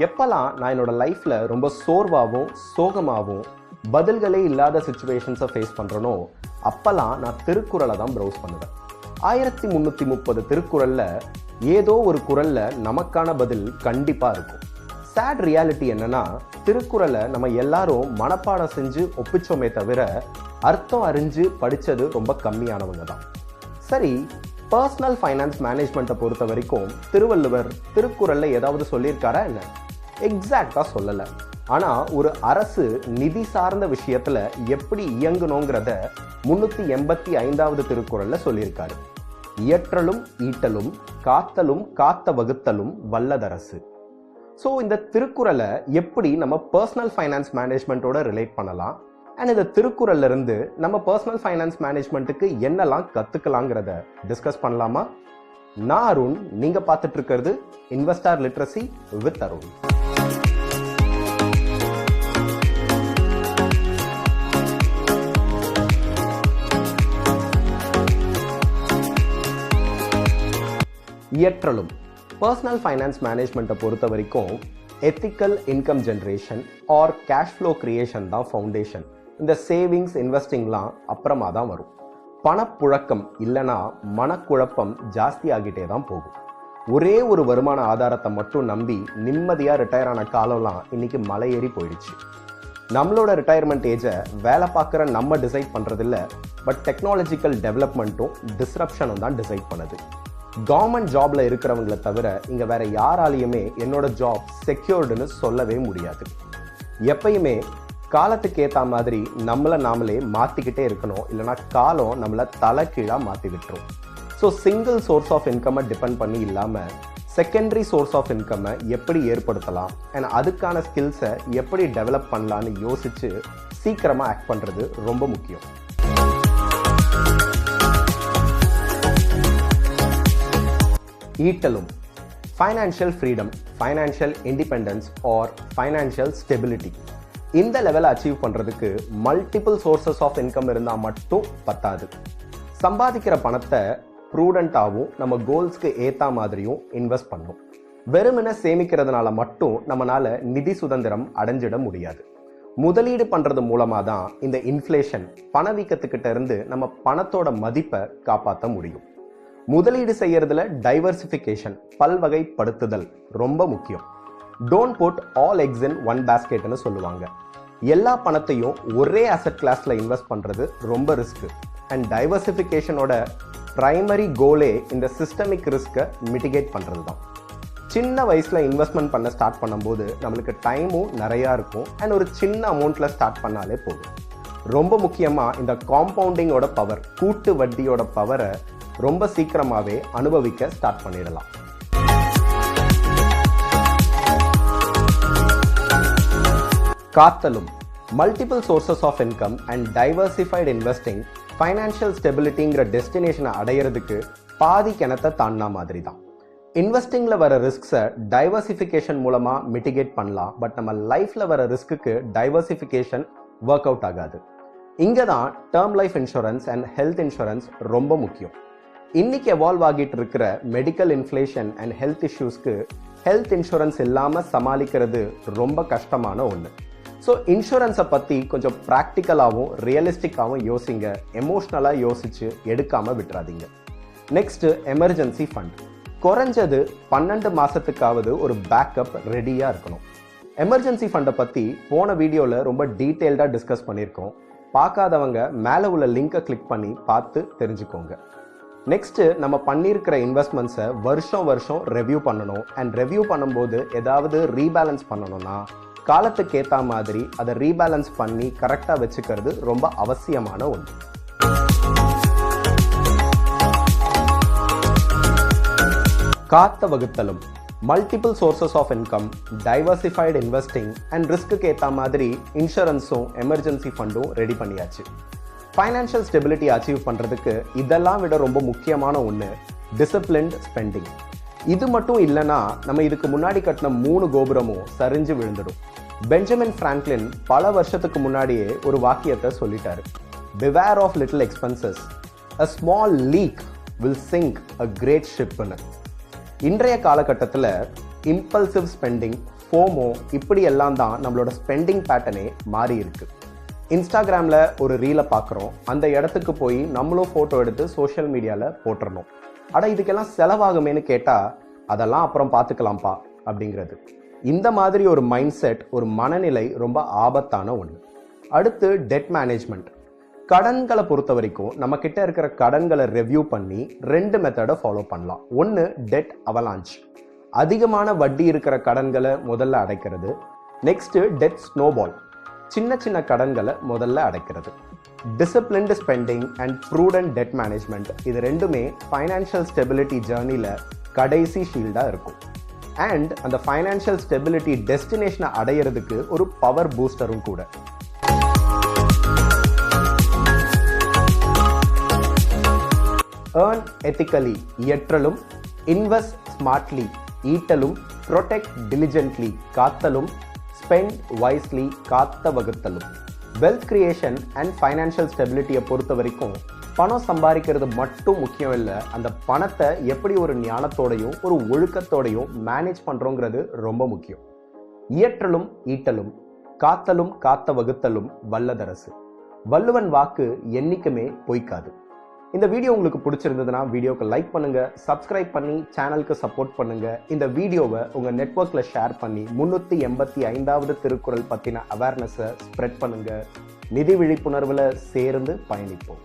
எப்பெல்லாம் நான் என்னோட லைஃப்ல ரொம்ப சோர்வாகவும் சோகமாகவும் பதில்களே இல்லாத சுச்சுவேஷன்ஸை ஃபேஸ் பண்றேனோ அப்பெல்லாம் நான் திருக்குறளை தான் ப்ரௌஸ் பண்ணுவேன். 1330 திருக்குறள்ல ஏதோ ஒரு குறள்ல நமக்கான பதில் கண்டிப்பா இருக்கும். சேட் ரியாலிட்டி என்னன்னா, திருக்குறளை நம்ம எல்லாரும் மனப்பாடம் செஞ்சு ஒப்பிச்சோமே தவிர அர்த்தம் அறிஞ்சு படிச்சது ரொம்ப கம்மியானவங்க தான். சரி, பர்சனல் ஃபைனான்ஸ் மேனேஜ்மெண்ட்டை பொறுத்த வரைக்கும் திருவள்ளுவர் திருக்குறள்ல ஏதாவது சொல்லியிருக்காரா என்ன? எக்ஸாக்டா சொல்லல. ஆனா ஒரு அரசு நிதி சார்ந்த விஷயத்துல எப்படி இயங்கணுங்கிறத 385வது திருக்குறள்ல சொல்லியிருக்காரு. இயற்றலும் ஈட்டலும் காத்தலும் காத்த வகுத்தலும் வல்லதரசு. ஸோ இந்த திருக்குறளை எப்படி நம்ம பர்சனல் ஃபைனான்ஸ் மேனேஜ்மெண்ட்டோட ரிலேட் பண்ணலாம், அண்ட் இந்த திருக்குறள்ல இருந்து நம்ம பர்சனல் ஃபைனான்ஸ் மேனேஜ்மெண்ட்டுக்கு என்னெல்லாம் கத்துக்கலாங்கிறத டிஸ்கஸ் பண்ணலாமா? நான் அருண், நீங்க பார்த்துட்டு இருக்கிறது இன்வெஸ்டார் லிட்ரஸி வித் அருண். இயற்றலும் பர்சனல் ஃபைனான்ஸ் மேனேஜ்மெண்ட்டை பொறுத்த வரைக்கும் ethical income generation or cash flow creation தான் ஃபவுண்டேஷன். இந்த சேவிங்ஸ் இன்வெஸ்டிங்லாம் அப்புறமா தான் வரும். பணப்புழக்கம் இல்லைன்னா மனக்குழப்பம் ஜாஸ்தி ஆகிட்டே தான் போகும். ஒரே ஒரு வருமான ஆதாரத்தை மட்டும் நம்பி நிம்மதியாக ரிட்டையர் ஆன காலம்லாம் இன்னைக்கு மலை ஏறி போயிடுச்சு. நம்மளோட ரிட்டையர்மெண்ட் ஏஜை வேலை பார்க்குற நம்ம டிசைட் பண்ணுறதில்ல, பட் டெக்னாலஜிக்கல் டெவலப்மெண்ட்டும் டிஸ்ரப்ஷனும் தான் டிசைட் பண்ணுது. கவர்மெண்ட் ஜாப்ல இருக்கிறவங்களை தவிர இங்க வேற யாராலையுமே என்னோட ஜாப் செக்யூர்டுன்னு சொல்லவே முடியாது. எப்பயுமே காலத்துக்கு ஏற்ற மாதிரி நம்மளை நாமளே மாத்திக்கிட்டே இருக்கணும், இல்லைனா காலம் நம்மளை தலைகீழா மாத்தி விட்டுரும். ஸோ சிங்கிள் சோர்ஸ் ஆஃப் இன்கம்மை டிபெண்ட் பண்ணி இல்லாம செகண்டரி சோர்ஸ் ஆஃப் இன்கம்மை எப்படி ஏற்படுத்தலாம் அண்ட் அதுக்கான ஸ்கில்ஸை எப்படி டெவலப் பண்ணலான்னு யோசிச்சு சீக்கிரமா ஆக்ட் பண்றது ரொம்ப முக்கியம். ஈட்டலும் financial freedom, financial independence or financial stability. இந்த லெவலை அச்சீவ் பண்ணுறதுக்கு மல்டிபிள் சோர்சஸ் ஆஃப் இன்கம் இருந்தால் மட்டும் பத்தாது. சம்பாதிக்கிற பணத்தை ப்ரூடெண்ட்டாகவும் நம்ம கோல்ஸ்க்கு ஏற்ற மாதிரியும் இன்வெஸ்ட் பண்ணணும். வெறுமனே சேமிக்கிறதுனால மட்டும் நம்மளால நிதி சுதந்திரம் அடைஞ்சிட முடியாது. முதலீடு பண்ணுறது மூலமாக தான் இந்த இன்ஃப்ளேஷன் பணவீக்கத்துக்கிட்ட இருந்து நம்ம பணத்தோட மதிப்பை காப்பாற்ற முடியும். முதலீடு செய்யறதுல டைவர்சிஃபிகேஷன், பல்வகைப்படுத்துதல் ரொம்ப முக்கியம். Don't put all eggs in one பாஸ்கெட்னு சொல்லுவாங்க. எல்லா பணத்தையும் ஒரே அசெட் கிளாஸ்ல இன்வெஸ்ட் பண்றது ரொம்ப ரிஸ்க். அண்ட் டைவர்சிஃபிகேஷனோட பிரைமரி கோலே இந்த சிஸ்டமிக் ரிஸ்கை மிட்டிகேட் பண்றது தான். சின்ன வயசுல இன்வெஸ்ட்மெண்ட் பண்ண ஸ்டார்ட் பண்ணும்போது நம்மளுக்கு டைமும் நிறையா இருக்கும், அண்ட் ஒரு சின்ன அமௌண்ட்ல ஸ்டார்ட் பண்ணாலே போதும். ரொம்ப முக்கியமா இந்த காம்பவுண்டிங்கோட பவர், கூட்டு வட்டியோட பவரை ரொம்ப சீக்கிரமாவே அனுபவிக்க ஸ்டார்ட் பண்ணிடலாம். காத்தலும் multiple sources of income and diversified investing financial ஸ்டெபிலிட்டிங்கிற டெஸ்டினேஷனை அடையிறதுக்கு பாதி கிணத்தை தாண்டினா மாதிரி தான். இன்வெஸ்டிங்ல வர ரிஸ்க்ஸை டைவர்சிஃபிகேஷன் மூலமா மிட்டிகேட் பண்ணலாம், பட் நம்ம லைஃப்ல வர ரிஸ்க்கு டைவர்சிஃபிகேஷன் ஒர்க் அவுட் ஆகாது. இங்கே தான் term life insurance and health insurance ரொம்ப முக்கியம். இன்னைக்கு எவால்வ் ஆகிட்டு இருக்கிற மெடிக்கல் இன்ஃப்ளேஷன் அண்ட் ஹெல்த் இஷ்யூஸ்க்கு ஹெல்த் இன்சூரன்ஸ் இல்லாமல் சமாளிக்கிறது ரொம்ப கஷ்டமான ஒன்று. ஸோ இன்சூரன்ஸை பற்றி கொஞ்சம் ப்ராக்டிக்கலாகவும் ரியலிஸ்டிக்காகவும் யோசிங்க, எமோஷ்னலாக யோசிச்சு எடுக்காமல் விட்டுறாதீங்க. Next, emergency fund. குறைஞ்சது 12 மாதத்துக்காவது ஒரு பேக்கப் ரெடியாக இருக்கணும். எமர்ஜென்சி ஃபண்டை பற்றி போன வீடியோவில் ரொம்ப டீட்டெயில்டாக டிஸ்கஸ் பண்ணியிருக்கோம். பார்க்காதவங்க மேலே உள்ள லிங்கை கிளிக் பண்ணி பார்த்து தெரிஞ்சுக்கோங்க. நெக்ஸ்ட், நம்ம பண்ணியிருக்கிற இன்வெஸ்ட்மெண்ட்ஸை வருஷம் ரெவ்யூ பண்ணணும். அண்ட் ரெவ்யூ பண்ணும்போது ஏதாவது ரீபேலன்ஸ் பண்ணணும்னா காலத்துக்கு ஏற்ற மாதிரி அதை ரீபேலன்ஸ் பண்ணி கரெக்டாக வச்சுக்கிறது ரொம்ப அவசியமான ஒன்று. காத்த வகுத்தலும் multiple sources of income, diversified investing and ரிஸ்க்கு ஏற்ற மாதிரி இன்சூரன்ஸும் எமர்ஜென்சி ஃபண்டும் ரெடி பண்ணியாச்சு. ஃபைனான்ஷியல் ஸ்டெபிலிட்டி அச்சீவ் பண்ணுறதுக்கு இதெல்லாம் விட ரொம்ப முக்கியமான ஒன்று டிசிப்ளின்ட் ஸ்பெண்டிங். இது மட்டும் இல்லைன்னா நம்ம இதுக்கு முன்னாடி கட்டின 3 கோபுரமும் சரிஞ்சு விழுந்துடும். பெஞ்சமின் பிராங்க்லின் பல வருஷத்துக்கு முன்னாடியே ஒரு வாக்கியத்தை சொல்லிட்டாரு, beware of little expenses, a small leak will sink a great ship. இன்றைய காலகட்டத்தில் இம்பல்சிவ் ஸ்பெண்டிங், ஃபோமோ, இப்படி எல்லாம் தான் நம்மளோட ஸ்பெண்டிங் பேட்டர்னே மாறி இருக்கு. இன்ஸ்டாகிராமில் ஒரு ரீலை பார்க்குறோம், அந்த இடத்துக்கு போய் நம்மளும் ஃபோட்டோ எடுத்து சோஷியல் மீடியாவில் போட்டுறணும். ஆனால் இதுக்கெல்லாம் செலவாகுமேனு கேட்டால் அதெல்லாம் அப்புறம் பார்த்துக்கலாம்ப்பா அப்படிங்கிறது. இந்த மாதிரி ஒரு மைண்ட் செட், ஒரு மனநிலை ரொம்ப ஆபத்தான ஒன்று. அடுத்து டெட் மேனேஜ்மெண்ட். கடன்களை பொறுத்த வரைக்கும் நம்ம கிட்ட இருக்கிற கடன்களை ரெவ்யூ பண்ணி 2 மெத்தடை ஃபாலோ பண்ணலாம். ஒன்று டெட் அவலாஞ்ச், அதிகமான வட்டி இருக்கிற கடன்களை முதல்ல அடைக்கிறது. நெக்ஸ்ட் டெட் ஸ்னோபால், சின்ன சின்ன கடன்களை முதல்ல அடைக்கிறது. Disciplined spending and prudent debt management, இது ரெண்டுமே ஃபைனான்ஷியல் ஸ்டெபிலிட்டி ஜேர்னியில் கடைசி ஷீல்டாக இருக்கும். அண்ட் அந்த ஃபைனான்ஷியல் ஸ்டெபிலிட்டி டெஸ்டினேஷனை அடையிறதுக்கு ஒரு பவர் பூஸ்டரும் கூட. ஏர்ன் எத்திக்கலி, இயற்றலும். இன்வெஸ்ட் ஸ்மார்ட்லி, ஈட்டலும். ப்ரொடெக்ட் டிலிஜென்ட்லி, காத்தலும். ஸ்பெண்ட் வைஸ்லி, காத்த வகுத்தலும். வெல்த் கிரியேஷன் அண்ட் ஃபைனான்ஷியல் ஸ்டெபிலிட்டியை பொறுத்த வரைக்கும் பணம் சம்பாதிக்கிறது மட்டும் முக்கியம் இல்லை, அந்த பணத்தை எப்படி ஒரு ஞானத்தோடையும் ஒரு ஒழுக்கத்தோடையும் மேனேஜ் பண்ணுறோங்கிறது ரொம்ப முக்கியம். இயற்றலும் ஈட்டலும், காத்தலும் காத்த வகுத்தலும் வல்லதரசு. வள்ளுவன் வாக்கு என்னைக்குமே பொய்க்காது. இந்த வீடியோ உங்களுக்கு பிடிச்சிருந்ததுன்னா வீடியோக்கு லைக் பண்ணுங்க, சப்ஸ்கிரைப் பண்ணி சேனலுக்கு சப்போர்ட் பண்ணுங்க. இந்த வீடியோவை உங்க நெட்வொர்க்ல ஷேர் பண்ணி 385வது திருக்குறள் பத்தின அவேர்னஸை ஸ்ப்ரெட் பண்ணுங்க. நிதி விழிப்புணர்வுல சேர்ந்து பயணிப்போம்.